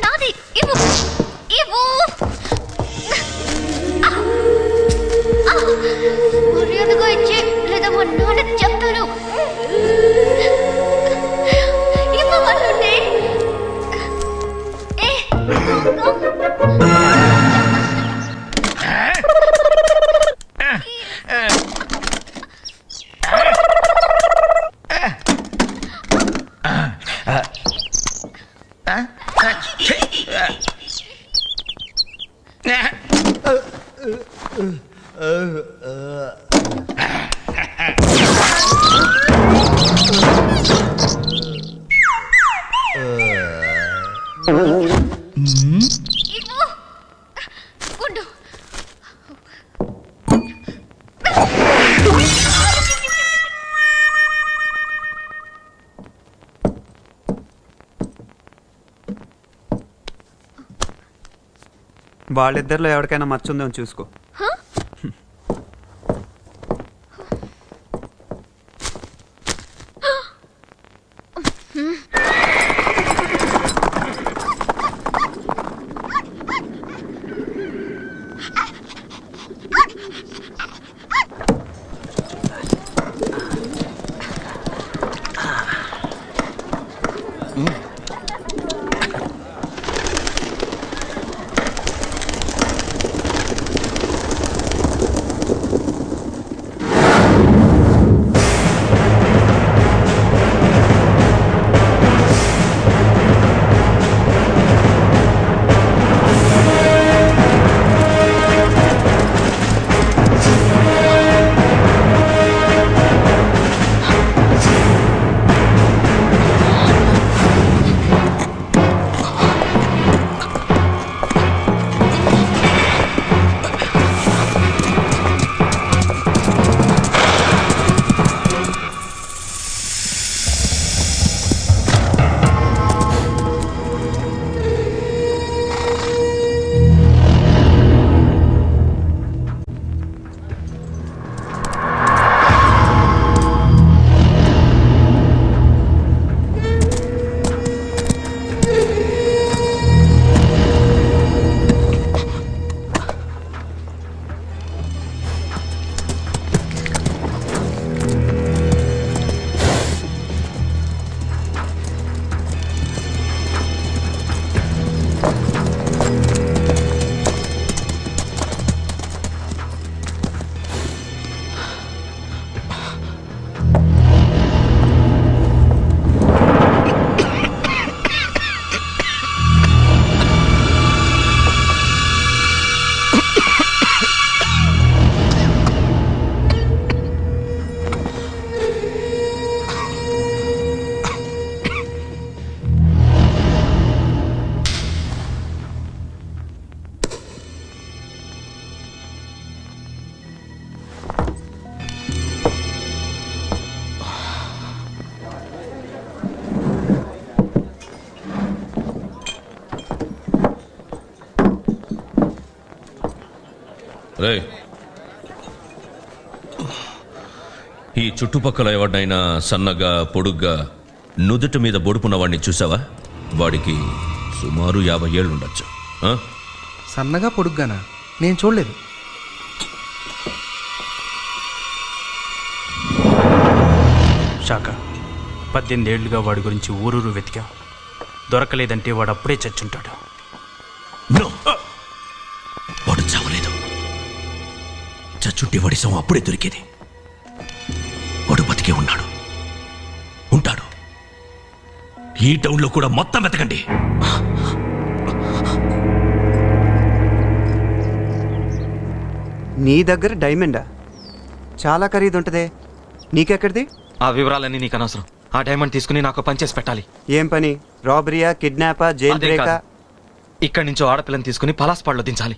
నాది ఇవ్వు ఇవ్వు. మర్యాదగా ఇచ్చే లేదా మా నాన్నకి చెప్తాను. ఇవ్వమంటుండే. వాళ్ళిద్దరిలో ఎవరికైనా మచ్చుందో చూసుకో. ఈ చుట్టుపక్కల ఎవరినైనా సన్నగా పొడుగ్గా నుదుటి మీద బొడుపున్న వాడిని చూసావా? వాడికి సుమారు 50 ఏళ్ళు ఉండొచ్చు. సన్నగా పొడుగ్గానా? నేను చూడలేదు. శాఖ 18 ఏళ్లుగా వాడి గురించి ఊరూరు వెతికా. దొరకలేదంటే వాడు అప్పుడే చచ్చుంటాడు. వాడు చావలేదు. చచ్చుంటే వాడి శవం అప్పుడే దొరికేది. వాడు బతికే ఉన్నాడు, ఉంటాడు. ఈ టౌన్లో కూడా మొత్తం వెతకండి. నీ దగ్గర డైమండా? చాలా ఖరీదు ఉంటుందే, నీకెక్కడిది? ఆ వివరాలన్నీ నీకు అనవసరం. ఆ డైమండ్ తీసుకుని నాకు పని చేసి పెట్టాలి. ఏం పని? రాబరీయా, కిడ్నాపా, జైల్ బ్రేకా? ఇక్కడి నుంచో ఆడపిల్లని తీసుకుని పలాస్పాడులో దించాలి.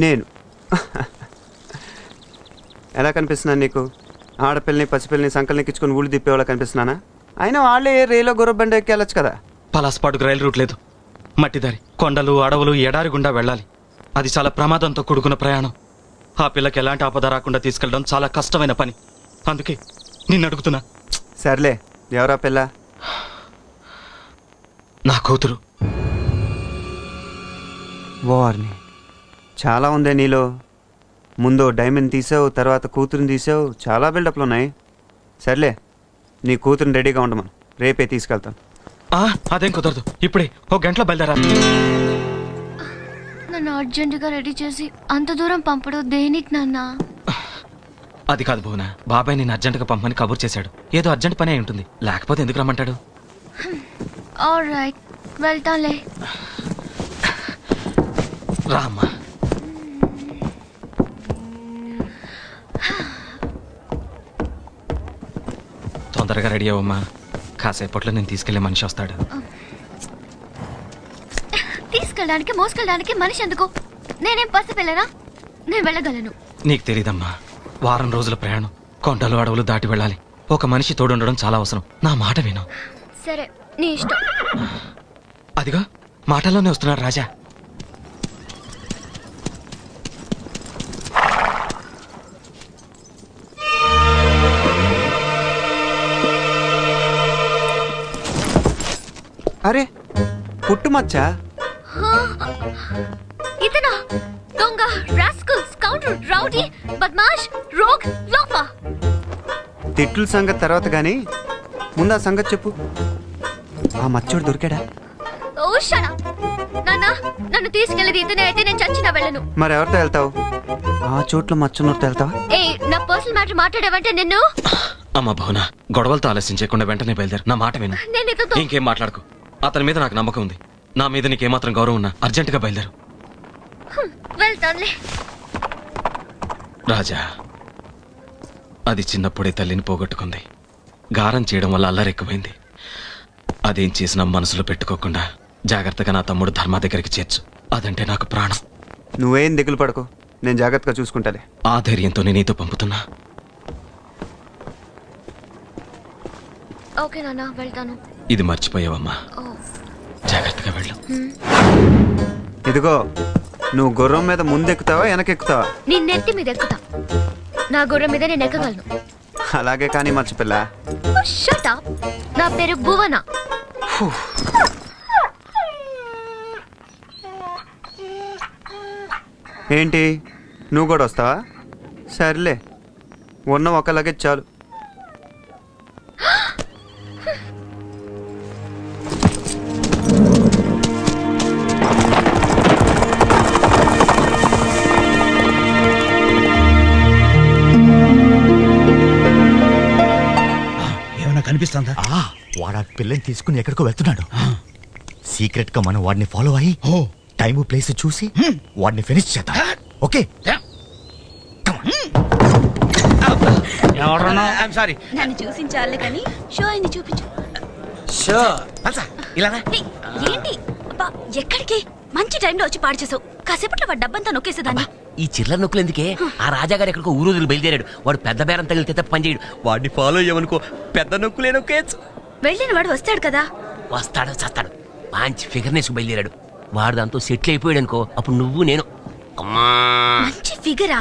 నేను ఎలా కనిపిస్తున్నాను నీకు? ఆడపిల్లని పసిపిల్లని సంకలనెక్కించుకుని ఊళ్ళు తిప్పేవాళ్ళ కనిపిస్తున్నానా? అయినా వాళ్ళే రైల్లో గుర్రబండ ఎక్కి వెళ్ళొచ్చు కదా. పలాస్పాడుకు రైలు రూట్ లేదు. మట్టిదారి, కొండలు, అడవులు, ఎడారి గుండా వెళ్ళాలి. అది చాలా ప్రమాదంతో కూడుకున్న ప్రయాణం. ఆ పిల్లకి ఎలాంటి ఆపద రాకుండా తీసుకెళ్ళడం చాలా కష్టమైన పని. అందుకే నిన్ను అడుగుతున్నా. సర్లే, ఎవరా పిల్ల? నా కూతురు. వార్ని చాలా ఉందే నీలో. ముందు డైమండ్ తీసావు, తర్వాత కూతురుని తీసావు, చాలా బిల్డప్లు ఉన్నాయి. సర్లే, నీ కూతురుని రెడీగా ఉండమను, రేపే తీసుకెళ్తాను. అదేం కుదరదు, ఇప్పుడే 1 గంటలో బయలుదేరా. నన్ను అర్జెంటుగా రెడీ చేసి అంత దూరం పంపడం దేనికి నాన్న? అది కాదు భువన, బాబాయ్ నేను అర్జెంటుగా పంపమని కబుర్ చేశాడు. ఏదో అర్జెంట్ పని అయి ఉంటుంది, లేకపోతే ఎందుకు రమ్మంటాడు? ఆల్రైట్, వెళ్తానులే. రా అమ్మా. తొందరగా రెడీ అవ్వమ్మా, కాసేపట్లో నేను తీసుకెళ్లే మనిషి వస్తాడు. తీసుకెళ్ళడానికి మోసుకెళ్ళడానికి మనిషి ఎందుకు? నేనేం పసిపిల్లనా? నేను వెళ్ళగలను. నీకు తెలీదమ్మా, వారం రోజుల ప్రయాణం, కొండలు అడవులు దాటి వెళ్ళాలి. ఒక మనిషి తోడుండడం చాలా అవసరం. నా మాట విను. సరే, నీ ఇష్టం. అదిగో మాటల్లోనే వస్తున్నాడు రాజా. అరే, పుట్టుమచ్చా? ఇతనా? దొంగ, రాస్కల్, స్కౌండర్, రౌడీ, బద్మాష్, రోగ్, లోఫా. తిట్లు సంగతి తర్వాత కానీ ముందు ఆ సంగతి చెప్పు. ఆ మచ్చోడు దొరికాడా? ఓ షట్ అప్. నాన్న, నన్ను తీసుకెళ్ళేది ఇతనే అయితే నేను చచ్చినా వెళ్ళను. మరి ఎవరితో వెళ్తావు? ఆ చోట్ల మచ్చున్నోరితో వెళ్తావా? ఏ, నా పర్సనల్ మ్యాటర్ మాట్లాడేవంటే నిన్ను. అమ్మ భవన, గొడవలతో ఆలస్యం చేయకుండా వెంటనే బయలుదేరు. నా మాట విను. నేను ఇతతో ఇంకేం మాట్లాడుకో. అతని మీద నాకు నమ్మకం ఉంది. నా మీద నీకేమాత్రం గౌరవం ఉన్నా అర్జెంటుగా బయలుదేరు. వెళ్తానులే. రాజా, అది చిన్నప్పుడే తల్లిని పోగొట్టుకుంది. గారం చేయడం వల్ల అల్లరెక్కువైంది. అదేం చేసినా మనసులో పెట్టుకోకుండా జాగ్రత్తగా నా తమ్ముడు ధర్మ దగ్గరికి చేర్చు. అదంటే నాకు ప్రాణం. నువ్వేం దిగులు పడకు, నేను జాగ్రత్తగా చూసుకుంటాలే. ఆ ధైర్యంతో నేను నీతో పంపుతున్నా. ఓకే నాన్న, వెళ్తాను. ఇది మర్చిపోయావమ్మా, జాగ్రత్తగా వెళ్ళు. ఇదిగో, నువ్వు గుర్రం మీద ముందెక్కుతావా వెనకెక్కుతావా? నీ నెత్తి మీద ఎక్కుతా. నా గుర్రం మీద నేను ఎక్కగలను. అలాగే కానీ మర్చిపిల్ల. Shut up. నా పేరు భువన. ఏంటి, నువ్వు కూడా వస్తావా? సర్లే, ఉన్న ఒక లగేజ్ చాలు. కనిపిస్తుందా? వాడు ఆ పిల్లని తీసుకుని ఎక్కడికో వెళ్తున్నాడు. సీక్రెట్ గా మనం వాడిని ఫాలో అయ్యి టైము ప్లేస్ చూసి వాడిని ఫినిష్ చేద్దాం. ఓకే, నన్ను చూసించాలే కానీ షో అయింది చూపించు. ఏంటి అబ్బా, ఎక్కడికి? మంచి టైంలో వచ్చి పాడు చేసావు. కాసేపట్లో వాడు డబ్బంతా నొక్కేసేదాన్ని. ఈ చిల్లర నొక్కులు ఎందుకే? ఆ రాజాగారు ఎక్కడికో ఊరు బయలుదేరాడు. వాడు పెద్ద బేరం తగిలితే తప్ప పని చేయడు. వాడిని ఫాలో అయ్యామనుకో, పెద్ద నొక్కులే నొక్కేయచ్చు. వెళ్ళిన వాడు వస్తాడు కదా. వస్తాడు, చస్తాడు. మంచి ఫిగర్ నేసుకు బయలుదేరాడు. వాడు దాంతో సెటిల్ అయిపోయాడు అనుకో, అప్పుడు నువ్వు నేను. అమ్మా, మంచి ఫిగరా?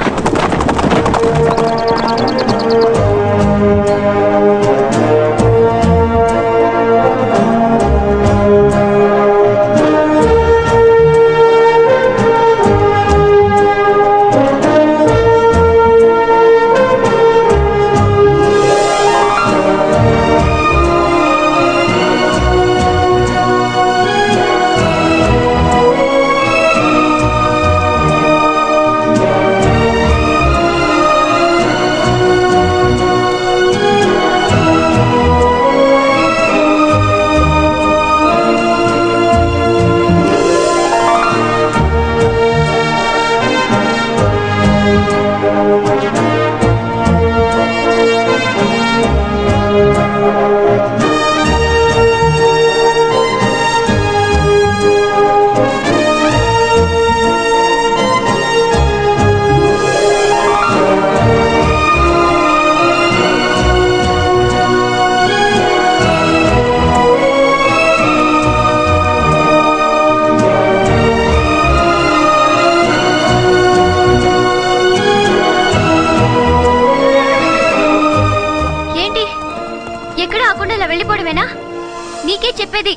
నీకే చెప్పేది,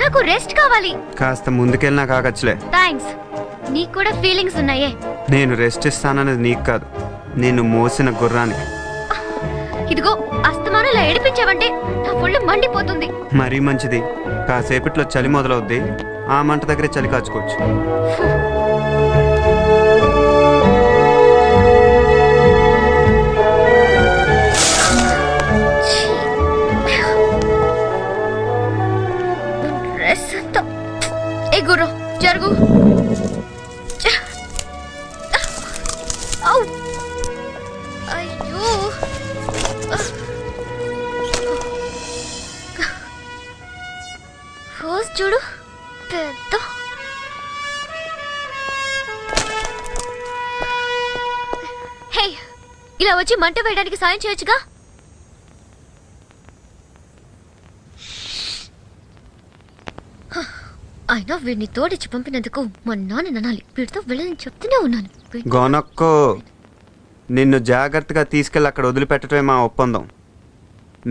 నాకు రెస్ట్ కావాలి. కాస్త ముందుకెళ్ళినా కాగచ్చులే. థ్యాంక్స్. నీకు కూడా ఫీలింగ్స్ ఉన్నాయే. నేను రెస్ట్ ఇస్తానన్నది నీకు కాదు, నేను మోసిన గుర్రానికి. ఇదిగో అస్తమానం ఇలా ఏడిపించావంటే నా ఒళ్ళు మండిపోతుంది. మరీ మంచిది. కాసేపట్లో చలి మొదలవుద్ది, ఆ మంట దగ్గరే చలి కాచుకోవచ్చు. ఏ గుర్రం జరుగు. అయ్యో, ఫస్ట్ చూడు పెద్ద. హే, ఇలా వచ్చి మంట వేయడానికి సాయం చేయొచ్చుగా. అయినా వీడిని తోడిచ్చి పంపినందుకు మా నాన్న అనాలి. వీడితో వెళ్ళని చెప్తూనే ఉన్నాను. గొనక్కో, నిన్ను జాగ్రత్తగా తీసుకెళ్ళి అక్కడ వదిలిపెట్టడమే మా ఒప్పందం.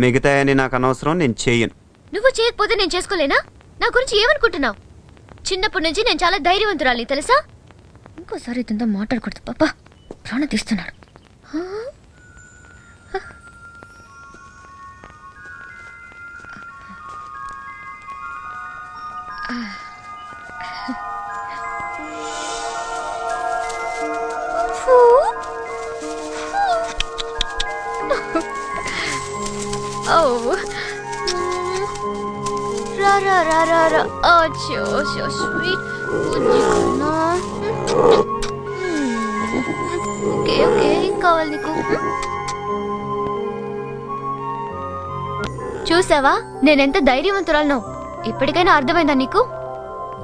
మిగతాయని నాకు అనవసరం, నేను చెయ్యను. నువ్వు చేయకపోతే నేను చేసుకోలేనా? నా గురించి ఏమనుకుంటున్నావు? చిన్నప్పటి నుంచి నేను చాలా ధైర్యవంతురాలి తెలుసా. ఇంకోసారి ఇదంతా మాట్లాడకూడదు. పాపా ప్రాణం తీస్తున్నాడు. రా. So sweet. ఓకే ఓకే, ఏం కావాలి నీకు? చూసావా నేనెంత ధైర్యవంతురాలను? ఇప్పటికైనా అర్థమైందా నీకు?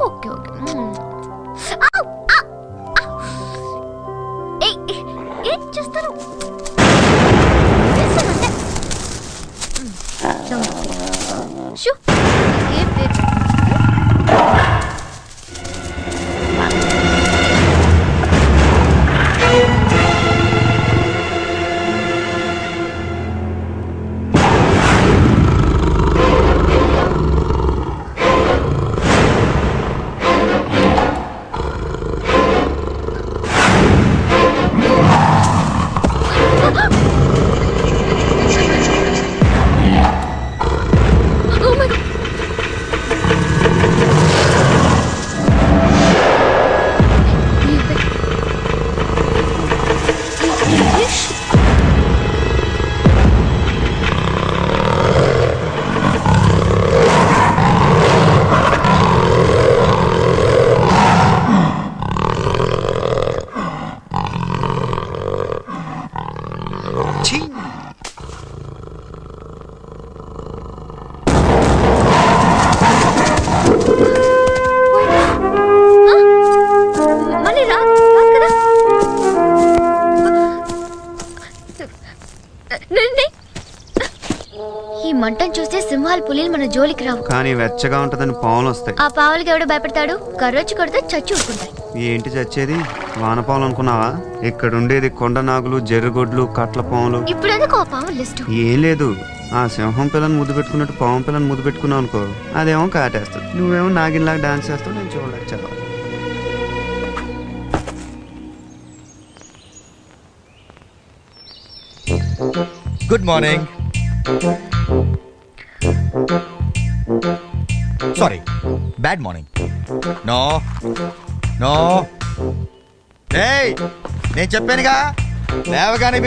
Okay okay. ఏం చేస్తారు? ఈ మంటను చూస్తే సింహాలు పులిలు మన జోలికి రావు, కానీ వెచ్చగా ఉంటదని పావులు వస్తాయి. ఆ పావులకి ఎవడో భయపడతాడు? కర్రొచ్చి కొడితే చచ్చి ఊరుకుంటాయి. ఏంటి చచ్చేది? వానపావులు అనుకున్నావా? ఇక్కడ ఉండేది కొండ నాగులు, జర్రిగొడ్లు, కట్ల పాములు. ఇప్పుడు ఎందుకు ఆ పావులు లిస్టు? ఏం లేదు, ఆ సింహం పిల్లని ముద్దు పెట్టుకున్నట్టు పాము పిల్లని ముద్దు పెట్టుకున్నావు అనుకో, అదేమో కాటేస్తుంది. నువ్వేమో నాగిన్లాగా డాన్స్ చేస్తావు, నేను చూడలేక చదవాలి. Good morning. Sorry, bad morning. No no, నేను చెప్పానుగా లేవగానే